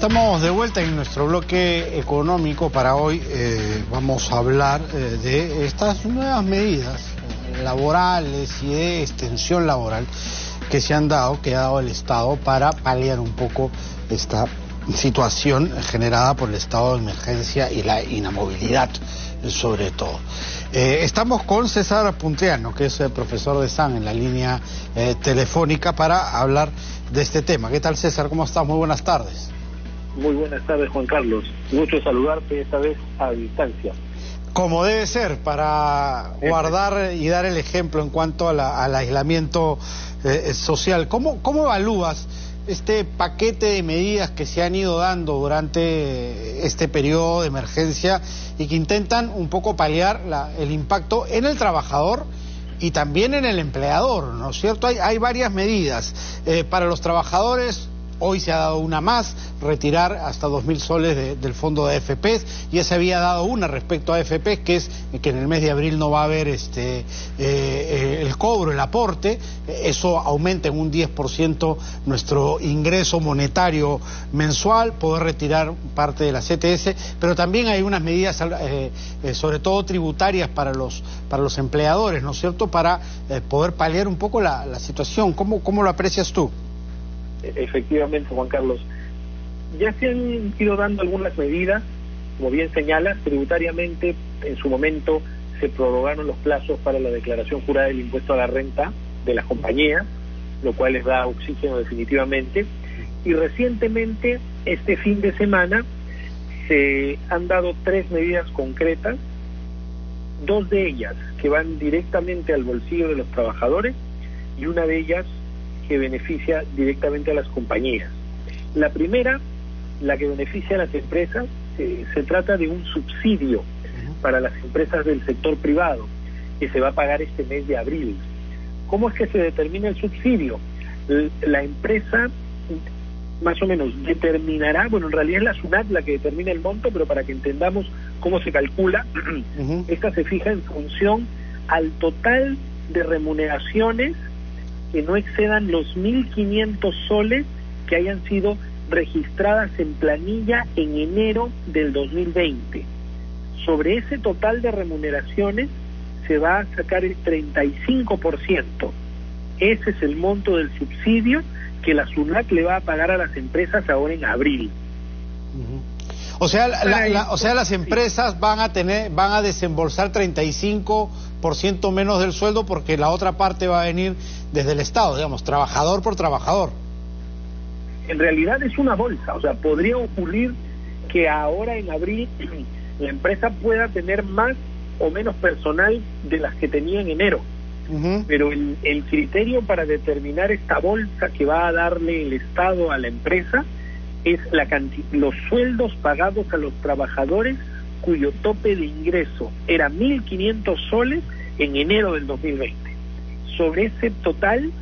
Estamos de vuelta en nuestro bloque económico. Para hoy vamos a hablar de estas nuevas medidas laborales y de extensión laboral que se han dado, que ha dado el Estado para paliar un poco esta situación generada por el estado de emergencia y la inamovilidad, sobre todo. Estamos con César Punteano, que es profesor de SAN, en la línea telefónica para hablar de este tema. ¿Qué tal, César? ¿Cómo estás? Muy buenas tardes. Muy buenas tardes, Juan Carlos. Mucho saludarte, esta vez a distancia. Como debe ser, para guardar y dar el ejemplo en cuanto al aislamiento social. ¿Cómo evalúas este paquete de medidas que se han ido dando durante este periodo de emergencia y que intentan un poco paliar el impacto en el trabajador y también en el empleador, ¿no es cierto? Hay varias medidas. Para los trabajadores, hoy se ha dado una más, retirar hasta 2.000 soles del fondo de AFPs. Ya se había dado una respecto a AFPs, que es que en el mes de abril no va a haber el cobro, el aporte. Eso aumenta en un 10% nuestro ingreso monetario mensual, poder retirar parte de la CTS, pero también hay unas medidas, sobre todo tributarias para los empleadores, ¿no es cierto?, para poder paliar un poco la situación. ¿Cómo lo aprecias tú? Efectivamente, Juan Carlos, ya se han ido dando algunas medidas, como bien señalas. Tributariamente, en su momento se prorrogaron los plazos para la declaración jurada del impuesto a la renta de las compañías, lo cual les da oxígeno definitivamente. Y recientemente, este fin de semana, se han dado 3 medidas concretas, 2 de ellas que van directamente al bolsillo de los trabajadores y una de ellas que beneficia directamente a las compañías. La primera, la que beneficia a las empresas, se trata de un subsidio para las empresas del sector privado, que se va a pagar este mes de abril. ¿Cómo es que se determina el subsidio? La empresa más o menos determinará, bueno, en realidad es la SUNAT la que determina el monto, pero para que entendamos cómo se calcula, esta se fija en función al total de remuneraciones que no excedan los 1.500 soles que hayan sido registradas en planilla en enero del 2020. Sobre ese total de remuneraciones se va a sacar el 35%. Ese es el monto del subsidio que la SUNAT le va a pagar a las empresas ahora en abril. O sea, las empresas van a desembolsar 35% menos del sueldo, porque la otra parte va a venir desde el Estado, digamos, trabajador por trabajador. En realidad es una bolsa, o sea, podría ocurrir que ahora en abril la empresa pueda tener más o menos personal de las que tenía en enero. Pero el criterio para determinar esta bolsa que va a darle el Estado a la empresa es los sueldos pagados a los trabajadores cuyo tope de ingreso era 1.500 soles en enero del 2020. Sobre ese total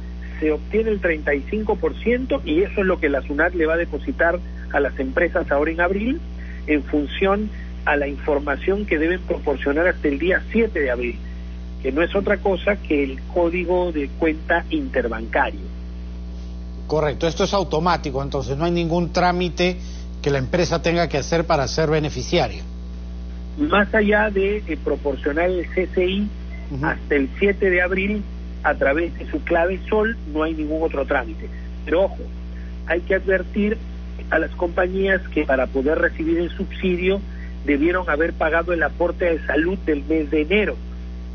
se obtiene el 35% y eso es lo que la SUNAT le va a depositar a las empresas ahora en abril, en función a la información que deben proporcionar hasta el día 7 de abril, que no es otra cosa que el código de cuenta interbancario. Correcto, esto es automático, entonces no hay ningún trámite que la empresa tenga que hacer para ser beneficiaria. Más allá de proporcionar el CCI hasta el 7 de abril a través de su clave SOL, no hay ningún otro trámite. Pero ojo, hay que advertir a las compañías que para poder recibir el subsidio debieron haber pagado el aporte de salud del mes de enero,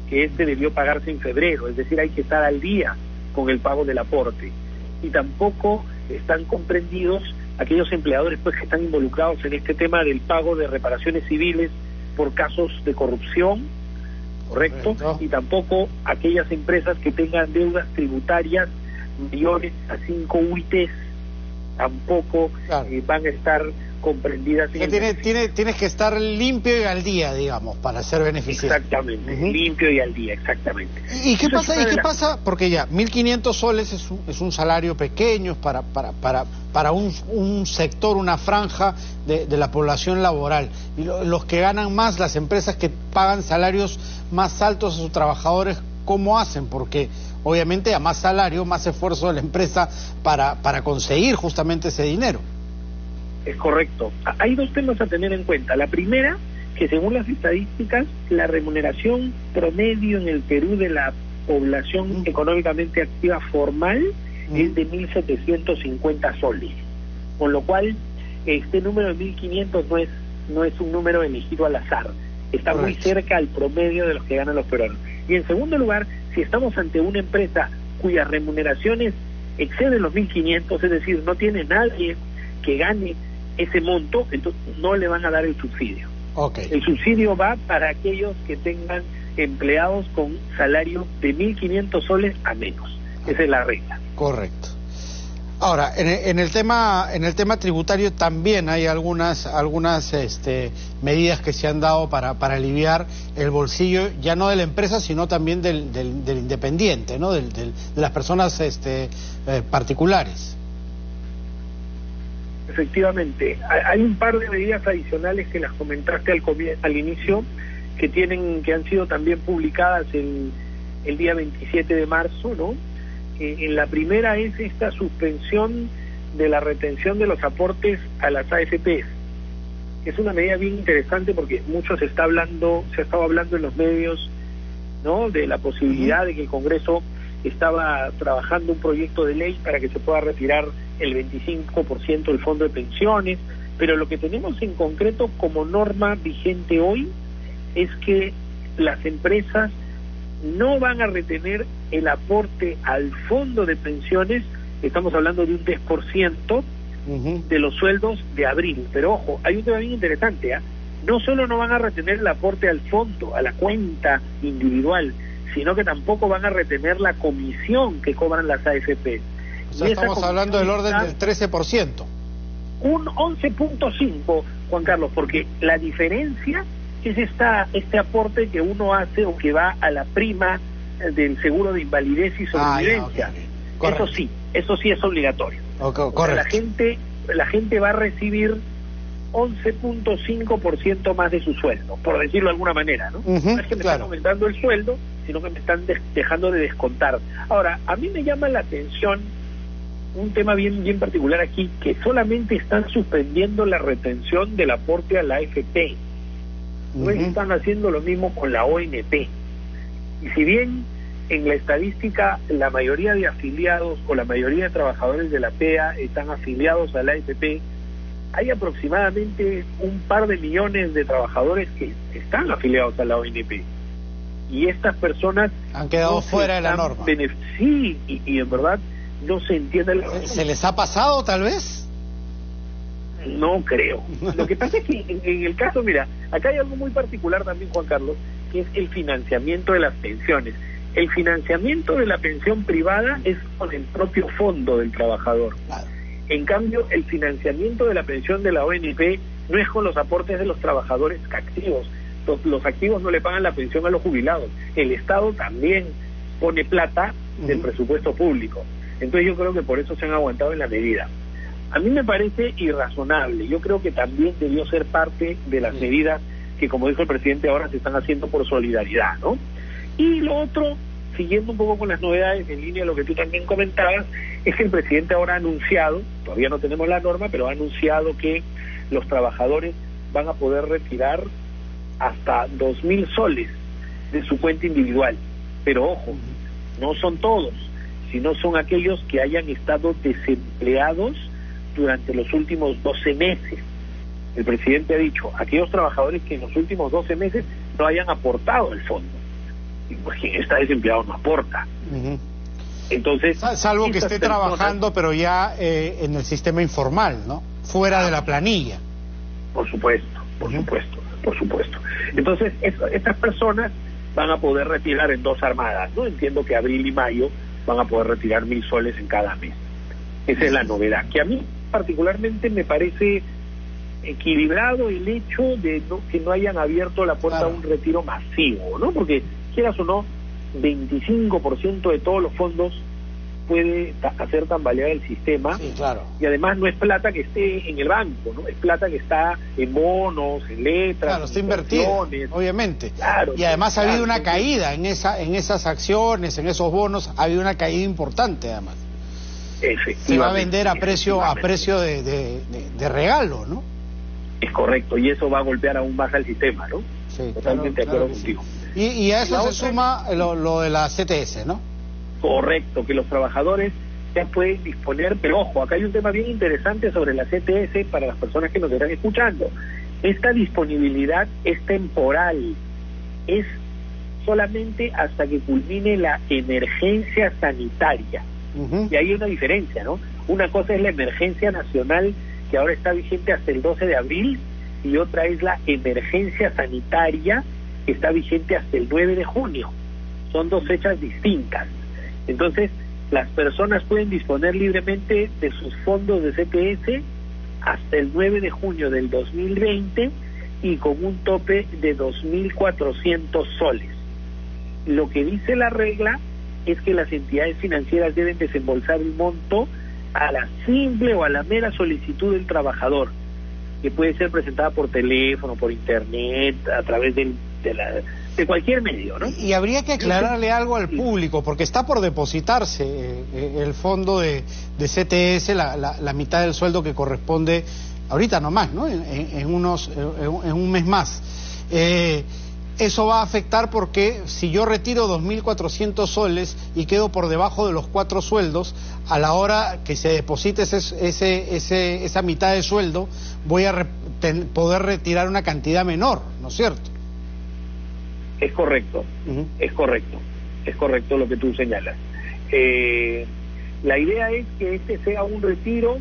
que debió pagarse en febrero, es decir, hay que estar al día con el pago del aporte. Y tampoco están comprendidos aquellos empleadores que están involucrados en este tema del pago de reparaciones civiles por casos de corrupción, ¿correcto? Y tampoco aquellas empresas que tengan deudas tributarias mayores a 5 UITs, tampoco van a estar comprendidas. Tienes que estar limpio y al día, digamos, para ser beneficiario. Exactamente, limpio y al día, exactamente. ¿Y qué pasa? Porque ya, 1.500 soles es un salario pequeño para un sector, una franja de la población laboral. Y los que ganan más, las empresas que pagan salarios más altos a sus trabajadores, ¿cómo hacen? Porque obviamente a más salario, más esfuerzo de la empresa para conseguir justamente ese dinero. Es correcto. Hay dos temas a tener en cuenta. La primera, que según las estadísticas, la remuneración promedio en el Perú de la población económicamente activa formal es de 1.750 soles, con lo cual este número de 1.500 no es un número elegido al azar, está muy cerca al promedio de los que ganan los peruanos. Y en segundo lugar, si estamos ante una empresa cuyas remuneraciones exceden los 1.500, es decir, no tiene nadie que gane ese monto, entonces no le van a dar el subsidio. El subsidio va para aquellos que tengan empleados con salario de 1.500 soles a menos. Esa es la regla. Correcto. Ahora, en el tema tributario también hay algunas medidas que se han dado para aliviar el bolsillo, ya no de la empresa, sino también del independiente, ¿no? De las personas particulares. Efectivamente, hay un par de medidas adicionales que las comentaste al inicio, que han sido también publicadas el día 27 de marzo, ¿no? En la primera es esta suspensión de la retención de los aportes a las AFPs. Es una medida bien interesante porque mucho se ha estado hablando en los medios, ¿no? De la posibilidad de que el Congreso estaba trabajando un proyecto de ley para que se pueda retirar el 25% del fondo de pensiones, pero lo que tenemos en concreto como norma vigente hoy es que las empresas no van a retener el aporte al fondo de pensiones, estamos hablando de un 10% de los sueldos de abril. Pero ojo, hay un tema bien interesante, no solo no van a retener el aporte al fondo, a la cuenta individual, sino que tampoco van a retener la comisión que cobran las AFP. O sea, estamos hablando del orden del 13%. Un 11.5, Juan Carlos, porque la diferencia es este aporte que uno hace o que va a la prima del seguro de invalidez y sobrevivencia. Eso sí es obligatorio. O sea, la gente va a recibir 11.5% más de su sueldo, por decirlo de alguna manera, ¿no? No es que me están aumentando el sueldo, sino que me están dejando de descontar. Ahora, a mí me llama la atención un tema bien particular aquí, que solamente están suspendiendo la retención del aporte a la AFP. No están haciendo lo mismo con la ONP. Y si bien en la estadística la mayoría de afiliados o la mayoría de trabajadores de la PEA están afiliados a la AFP, hay aproximadamente un par de millones de trabajadores que están afiliados a la ONP. Y estas personas han quedado fuera de la norma. Sí, y en verdad no se entiende. ¿Se les ha pasado tal vez? No creo. Lo que pasa es que en el caso, mira, acá hay algo muy particular también, Juan Carlos, que es el financiamiento de las pensiones. El financiamiento de la pensión privada es con el propio fondo del trabajador. En cambio, el financiamiento de la pensión de la ONP no es con los aportes de los trabajadores activos. Los activos no le pagan la pensión a los jubilados. El Estado también pone plata del presupuesto público. Entonces yo creo que por eso se han aguantado en la medida. A mí me parece irrazonable. Yo creo que también debió ser parte de las medidas que, como dijo el presidente, ahora se están haciendo por solidaridad, ¿no? Y lo otro, siguiendo un poco con las novedades, en línea de lo que tú también comentabas, es que el presidente ahora ha anunciado, todavía no tenemos la norma, pero ha anunciado que los trabajadores van a poder retirar hasta 2.000 soles de su cuenta individual. Pero ojo, no son todos, sino son aquellos que hayan estado desempleados durante los últimos 12 meses. El presidente ha dicho, aquellos trabajadores que en los últimos 12 meses no hayan aportado el fondo. Y pues quien está desempleado no aporta. Entonces, salvo que esté trabajando, pero ya en el sistema informal, ¿no? Fuera de la planilla. Por supuesto. Entonces, estas personas van a poder retirar en dos armadas, ¿no? Entiendo que abril y mayo van a poder retirar 1.000 soles en cada mes. Esa es la novedad, que a mí particularmente me parece equilibrado el hecho de que no hayan abierto la puerta a un retiro masivo, ¿no? Porque, quieras o no, 25% de todos los fondos puede hacer tambalear el sistema. Y además no es plata que esté en el banco, ¿no? Es plata que está en bonos, en letras, está invertido, obviamente. Y además ha habido una caída en esas acciones, en esos bonos, ha habido una caída importante además. Efectivamente. Se va a vender a precio de regalo, ¿no? Es correcto, y eso va a golpear aún más al sistema, ¿no? Sí, totalmente de acuerdo contigo. Y a eso se suma lo de la CTS, ¿no? Correcto, que los trabajadores ya pueden disponer, pero ojo, acá hay un tema bien interesante sobre la CTS para las personas que nos están escuchando. Esta disponibilidad es temporal, es solamente hasta que culmine la emergencia sanitaria. Y ahí hay una diferencia, ¿no? Una cosa es la emergencia nacional, que ahora está vigente hasta el 12 de abril, y otra es la emergencia sanitaria, que está vigente hasta el 9 de junio. Son dos fechas distintas. Entonces, las personas pueden disponer libremente de sus fondos de CTS hasta el 9 de junio del 2020 y con un tope de 2.400 soles. Lo que dice la regla es que las entidades financieras deben desembolsar el monto a la simple o a la mera solicitud del trabajador, que puede ser presentada por teléfono, por internet, a través de cualquier medio, ¿no? Y habría que aclararle algo al público, porque está por depositarse el fondo de CTS, la mitad del sueldo que corresponde ahorita nomás, ¿no? En un mes más. Eso va a afectar porque si yo retiro 2.400 soles y quedo por debajo de los 4 sueldos, a la hora que se deposite esa mitad de sueldo, voy a poder retirar una cantidad menor, ¿no es cierto? Es correcto, es correcto lo que tú señalas. La idea es que este sea un retiro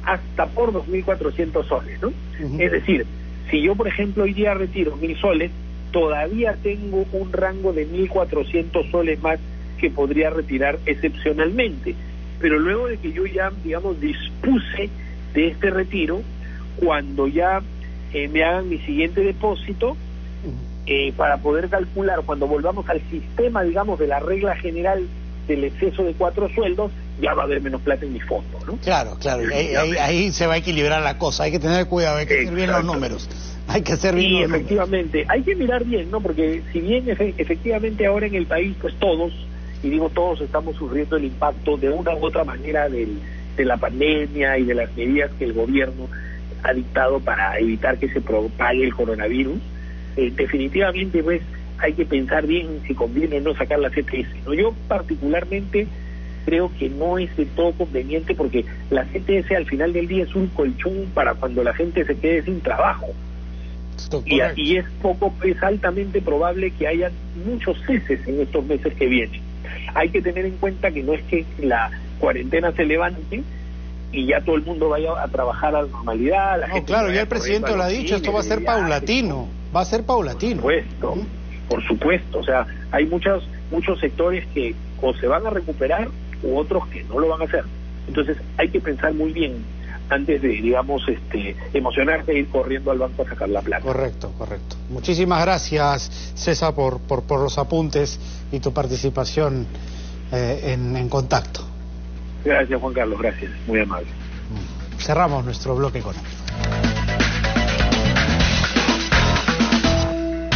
hasta por 2.400 soles, ¿no? Es decir, si yo, por ejemplo, hoy día retiro 1.000 soles, todavía tengo un rango de 1.400 soles más que podría retirar excepcionalmente. Pero luego de que yo ya, digamos, dispuse de este retiro, cuando ya me hagan mi siguiente depósito, para poder calcular, cuando volvamos al sistema, digamos, de la regla general del exceso de 4 sueldos, ya va a haber menos plata en mi fondo, ¿no? Claro, ahí se va a equilibrar la cosa, hay que tener cuidado, hay que hacer bien los números. Hay que hacer bien los efectivamente, números. hay que mirar bien, ¿no? Porque si bien efectivamente ahora en el país, pues todos, y digo todos, estamos sufriendo el impacto de una u otra manera de la pandemia y de las medidas que el gobierno ha dictado para evitar que se propague el coronavirus, definitivamente pues hay que pensar bien si conviene o no sacar la CTS, ¿no? Yo particularmente creo que no es del todo conveniente, porque la CTS al final del día es un colchón para cuando la gente se quede sin trabajo. Y es altamente probable que haya muchos ceses en estos meses que vienen. Hay que tener en cuenta que no es que la cuarentena se levante y ya todo el mundo vaya a trabajar a la normalidad. Claro, ya el presidente lo ha dicho, esto va a ser paulatino, Por supuesto, o sea, hay muchos sectores que o se van a recuperar u otros que no lo van a hacer. Entonces hay que pensar muy bien antes de, digamos, emocionarse e ir corriendo al banco a sacar la plata. Correcto. Muchísimas gracias, César, por los apuntes y tu participación en contacto. Gracias, Juan Carlos, gracias, muy amable. Cerramos nuestro bloque económico.